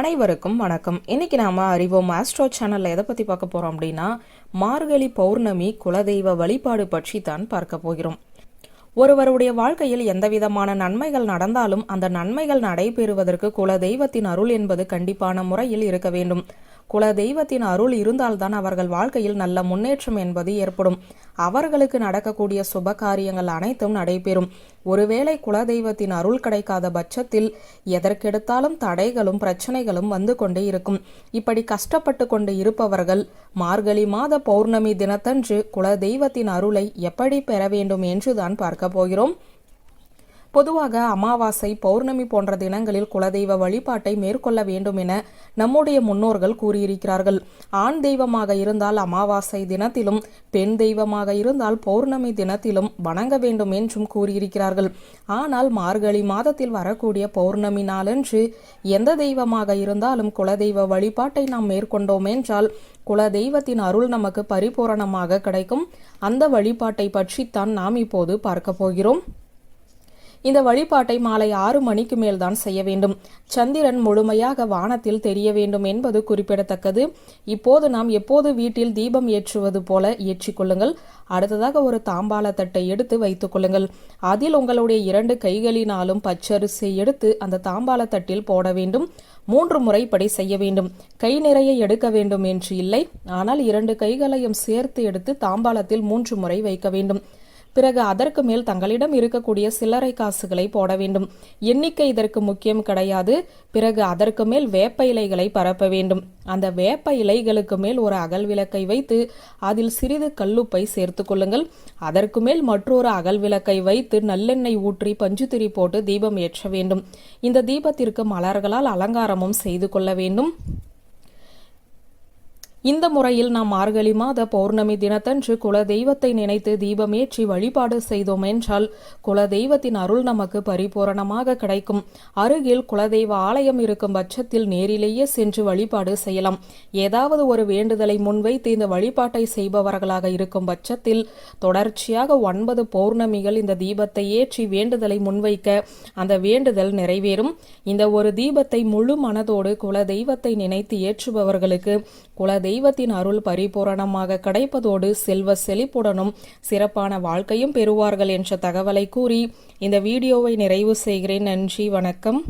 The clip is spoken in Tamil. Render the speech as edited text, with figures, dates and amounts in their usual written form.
அனைவருக்கும் வணக்கம். இன்னைக்கு நாம அறிவோம் ஆஸ்ட்ரோ சேனல்ல எதை பத்தி பார்க்க போறோம் அப்படின்னா, மார்கழி பௌர்ணமி குலதெய்வ வழிபாடு பற்றி தான் பார்க்க போகிறோம். ஒருவருடைய வாழ்க்கையில் எந்தவிதமான நன்மைகள் நடந்தாலும் அந்த நன்மைகள் நடைபெறுவதற்கு குலதெய்வத்தின் அருள் என்பது கண்டிப்பான முறையில் இருக்க வேண்டும். குலதெய்வத்தின் அருள் இருந்தால்தான் அவர்கள் வாழ்க்கையில் நல்ல முன்னேற்றம் என்பது ஏற்படும். அவர்களுக்கு நடக்கக்கூடிய சுப காரியங்கள் அனைத்தும் நடைபெறும். ஒருவேளை குலதெய்வத்தின் அருள் கிடைக்காத பட்சத்தில் எதற்கெடுத்தாலும் தடைகளும் பிரச்சனைகளும் வந்து கொண்டே இருக்கும். இப்படி கஷ்டப்பட்டு கொண்டு இருப்பவர்கள் மார்கழி மாத பௌர்ணமி தினத்தன்று குலதெய்வத்தின் அருளை எப்படி பெற வேண்டும் என்றுதான் பார்க்க போகிறோம். பொதுவாக அமாவாசை, பௌர்ணமி போன்ற தினங்களில் குலதெய்வ வழிபாட்டை மேற்கொள்ள வேண்டும் என நம்முடைய முன்னோர்கள் கூறியிருக்கிறார்கள். ஆண் தெய்வமாக இருந்தால் அமாவாசை தினத்திலும், பெண் தெய்வமாக இருந்தால் பௌர்ணமி தினத்திலும் வணங்க வேண்டும் என்றும் கூறியிருக்கிறார்கள். ஆனால் மார்கழி மாதத்தில் வரக்கூடிய பௌர்ணமி நாளன்று எந்த தெய்வமாக இருந்தாலும் குலதெய்வ வழிபாட்டை நாம் மேற்கொண்டோம் என்றால் குலதெய்வத்தின் அருள் நமக்கு பரிபூரணமாக கிடைக்கும். அந்த வழிபாட்டை பற்றித்தான் நாம் இப்போது பார்க்க போகிறோம். இந்த வழிபாட்டை மாலை 6 மணிக்கு மேல்தான் செய்ய வேண்டும். சந்திரன் முழுமையாக வானத்தில் தெரிய வேண்டும் என்பது குறிப்பிடத்தக்கது. இப்போது நாம் எப்போது வீட்டில் தீபம் ஏற்றுவது போல ஏற்றிக்கொள்ளுங்கள். அடுத்ததாக ஒரு தாம்பால தட்டை எடுத்து வைத்துக் கொள்ளுங்கள். அதில் உங்களுடைய 2 கைகளினாலும் பச்சரிசி எடுத்து அந்த தாம்பால தட்டில் போட வேண்டும். 3 முறைப்படி செய்ய வேண்டும். கை நிறைய எடுக்க வேண்டும் என்று இல்லை, ஆனால் 2 கைகளையும் சேர்த்து எடுத்து தாம்பாலத்தில் 3 முறை வைக்க வேண்டும். பிறகு அதற்கு மேல் தங்களிடம் இருக்கக்கூடிய சில்லறை காசுகளை போட வேண்டும். எண்ணிக்கை இதற்கு முக்கியம் கிடையாது. பிறகு அதற்கு மேல் வேப்ப இலைகளை பரப்ப வேண்டும். அந்த வேப்ப இலைகளுக்கு மேல் ஒரு அகல் விளக்கை வைத்து அதில் சிறிது கல்லுப்பை சேர்த்து கொள்ளுங்கள். அதற்கு மேல் மற்றொரு அகல் விளக்கை வைத்து நல்லெண்ணெய் ஊற்றி பஞ்சுத்திரி போட்டு தீபம் ஏற்ற வேண்டும். இந்த தீபத்திற்கு மலர்களால் அலங்காரமும் செய்து கொள்ள வேண்டும். இந்த முறையில் நாம் மார்கழி மாத பௌர்ணமி தினத்தன்று குலதெய்வத்தை நினைத்து தீபமேற்றி வழிபாடு செய்தோம் என்றால் குலதெய்வத்தின் அருள் நமக்கு பரிபூரணமாக கிடைக்கும். அருகில் குலதெய்வ ஆலயம் இருக்கும் பட்சத்தில் நேரிலேயே சென்று வழிபாடு செய்யலாம். ஏதாவது ஒரு வேண்டுதலை முன்வைத்து இந்த வழிபாட்டை செய்பவர்களாக இருக்கும் பட்சத்தில் தொடர்ச்சியாக 9 பௌர்ணமிகள் இந்த தீபத்தை ஏற்றி வேண்டுதலை முன்வைக்க அந்த வேண்டுதல் நிறைவேறும். இந்த ஒரு தீபத்தை முழு மனதோடு குலதெய்வத்தை நினைத்து ஏற்றுபவர்களுக்கு குலதெய்வத்தின் அருள் பரிபூரணமாக கிடைப்பதோடு செல்வ செழிப்புடனும் சிறப்பான வாழ்க்கையும் பெறுவார்கள் என்ற தகவலை கூறி இந்த வீடியோவை நிறைவு செய்கிறேன். நன்றி, வணக்கம்.